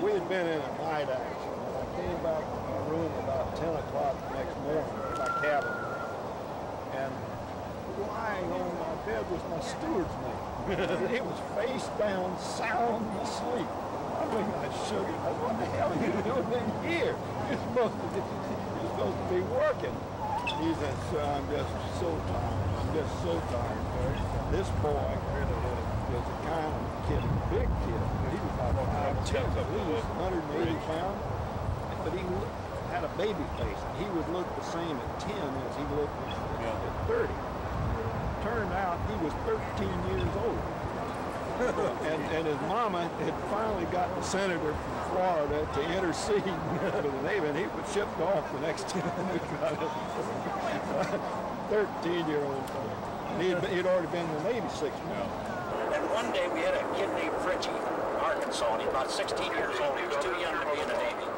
we had been in a night action, and I came back to my room about 10 o'clock the next morning, my cabin, and lying on my bed was my steward's mate. He was face down, sound asleep. I mean, I shook him. I said, what the hell are you doing in here? You're supposed to be working. He said, sir, I'm just so tired. I'm just so tired, sir. This boy was a kind of kid, a big kid. He was about 5'10", he was 180 pounds, but he had a baby face. And he would look the same at 10 as he looked at 30. Turned out he was 13 years old. and his mama had finally got the senator from Florida to intercede for the Navy, and he was shipped off the next 10 we got it. 13-year-old. He'd already been in the Navy 6 months. And one day we had a kid named Fritchie from Arkansas, and he was about 16 years old. He was too young to be in the Navy.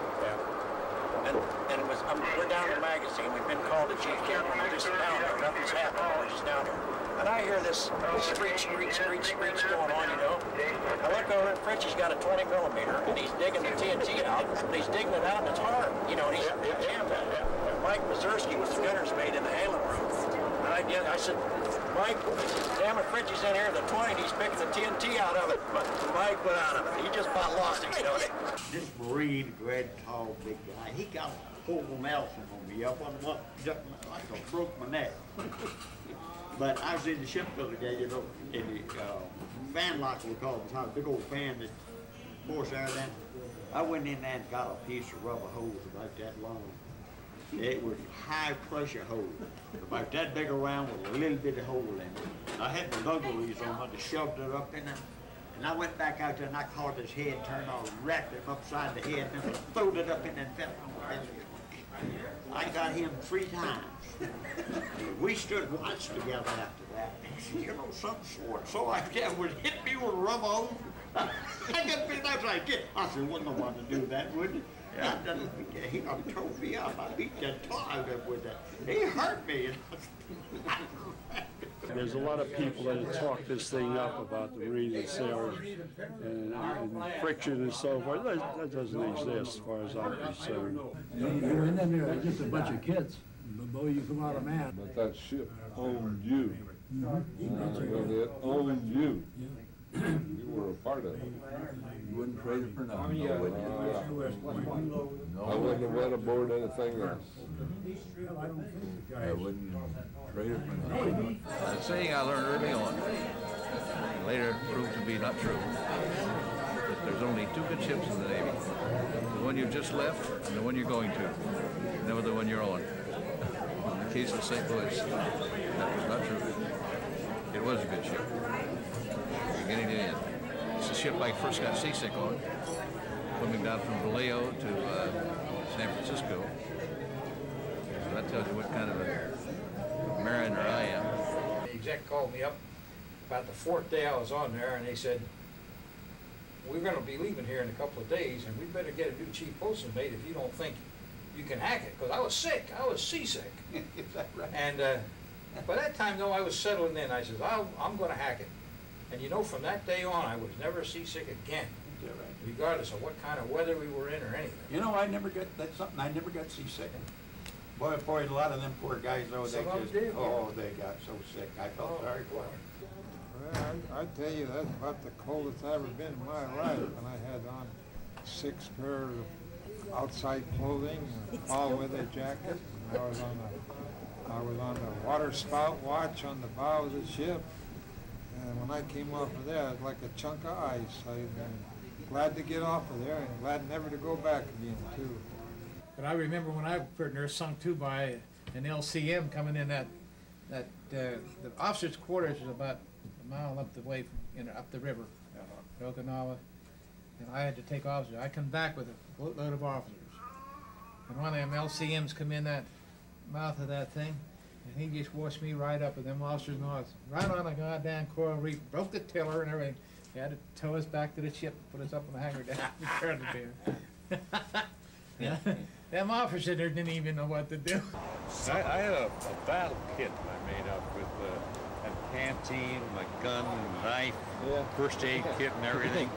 And it was, we're down in the magazine. We've been called to Chief Captain. We're just down there. Nothing's happening. We're just down here. And I hear this screech going on, you know. I look over at Fritchie's got a 20 millimeter, and he's digging the TNT out. And he's digging it out, and it's hard. You know, and he's camping. Mike Mazursky was the gunner's mate in the handling room. And I said, Mike, damn it, Fritchie's in here, the 20, he's picking the TNT out of it. But Mike went out of it. He just about lost it, you know. This Marine, red, tall, big guy, he got a whole Nelson on me up on what, like I broke my neck. But I was in the ship the other day, you know, in the fan locker we call it, it's not a big old fan that force air then. I went in there and got a piece of rubber hose about that long. It was high pressure hose, about that big around with a little bit of hole in it. I had the luggeries on, I just shoved it up in there. And I went back out there and I caught his head, turned on, wrapped him upside the head, and then throwed it up in that fell on. I got him 3 times. We stood watch together after that. You know, some sort. So I would hit me with a rubber hose. I got beat up like this. I said, wouldn't no one to do that, would you? Yeah. He got tore me up. I beat that tar out of him with that. He hurt me. There's a lot of people that have talked this thing up about the Marines and sailors and friction and so forth. That doesn't exist as far as I'm concerned. And then there was just a bunch of kids. Boy, you come out of man. But that ship owned you. It owned you. You were a part of it. You wouldn't trade it for nothing. No, would you? I wouldn't have went aboard anything else. I wouldn't trade it for nothing. The saying I learned early on, later it proved to be not true, that there's only 2 good ships in the Navy. The one you've just left and the one you're going to, never the one you're on. In the case of St. Louis, that was not true. It was a good ship, beginning to end. It's the ship I first got seasick on, coming down from Vallejo to San Francisco. So that tells you what kind of a mariner I am. The exec called me up about the 4th day I was on there, and they said, we're going to be leaving here in a couple of days, and we better get a new chief posting mate if you don't think you can hack it. Because I was sick. I was seasick. Is that right? And by that time, though, I was settling in. I said, I'm going to hack it. And you know, from that day on, I was never seasick again, regardless of what kind of weather we were in or anything. You know, I never got, that's something, I never got seasick. Boy, a lot of them poor guys, though, they just, they got so sick. I felt sorry for them. Well, I tell you, that's about the coldest I've ever been in my life. And I had on 6 pairs of outside clothing, all weather jacket. And I was on the water spout watch on the bow of the ship. And when I came off of there, it was like a chunk of ice. I'm glad to get off of there and glad never to go back again, too. But I remember when I was there, sunk to by an LCM coming in the officers' quarters was about a mile up the way, up the river, Okinawa, and I had to take officers. I come back with a boatload of officers, and one of them LCMs come in that mouth of that thing, and he just washed me right up with them officers' mouths, right on a goddamn coral reef, broke the tiller and everything. He had to tow us back to the ship, put us up on the hangar down, and turn the beer. Yeah. Them officers there didn't even know what to do. I had a battle kit I made up with a canteen, my gun, knife, first aid kit and everything.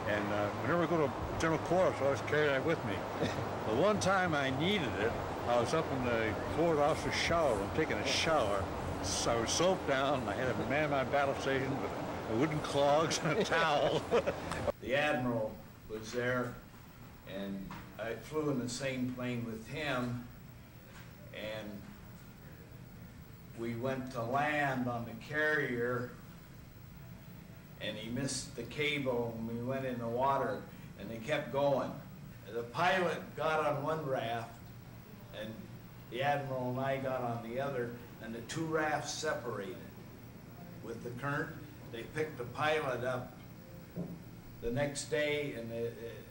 And whenever I go to general quarters, I always carry that with me. The one time I needed it, I was up in the forward officer's shower room taking a shower. So I was soaped down, and I had to man my battle station with wooden clogs and a towel. The Admiral was there, and I flew in the same plane with him, and we went to land on the carrier, and he missed the cable, and we went in the water, and they kept going. The pilot got on one raft, and the Admiral and I got on the other, and the two rafts separated. With the current, they picked the pilot up the next day, and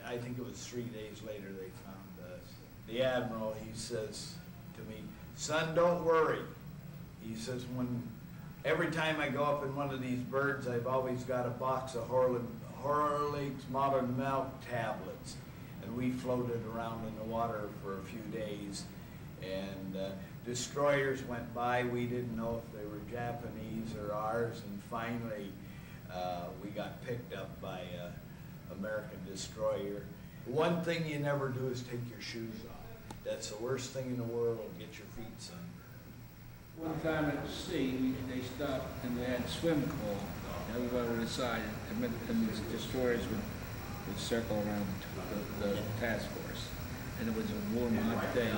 I think it was 3 days later they found us. The Admiral, he says to me, "Son, don't worry." He says, every time I go up in one of these birds, I've always got a box of Horlick's Modern Milk tablets. And we floated around in the water for a few days. And destroyers went by. We didn't know if they were Japanese or ours. And finally, we got picked up by an American destroyer. One thing you never do is take your shoes off. That's the worst thing in the world, get your feet sunburned. One time at sea, they stopped and they had swim call. Everybody would decide, and these destroyers would circle around the task force. And it was a warm, hot day.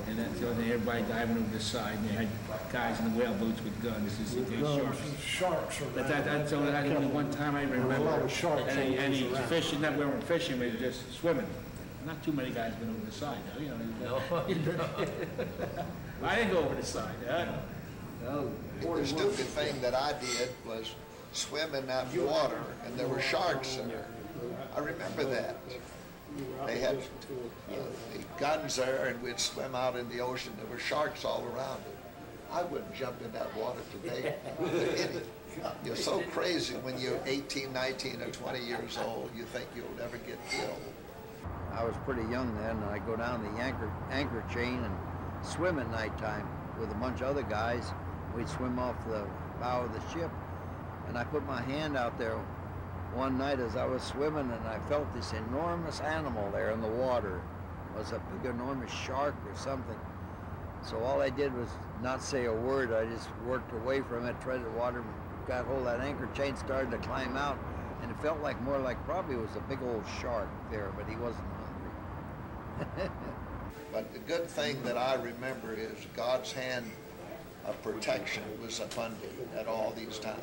And then everybody diving over the side, and they had guys in the whale boots with guns to see if they Sharks are But that's only one time I remember. A lot of sharks. And he's fishing, we weren't fishing, we were just swimming. Not too many guys went over the side, though, you know. I didn't go over the side. No. The stupid thing that I did was swim in that water, and there were sharks in there. I remember that. They had the guns there, and we'd swim out in the ocean. There were sharks all around it. I wouldn't jump in that water today. You're so crazy when you're 18, 19, or 20 years old. You think you'll never get killed. I was pretty young then, and I'd go down the anchor chain and swim at nighttime with a bunch of other guys. We'd swim off the bow of the ship, and I put my hand out there one night as I was swimming, and I felt this enormous animal there in the water. It was a big, enormous shark or something. So all I did was not say a word. I just worked away from it, treaded water, got hold of that anchor chain, started to climb out, and it felt like more like probably it was a big old shark there, but he wasn't hungry. But the good thing that I remember is God's hand of protection was upon me at all these times.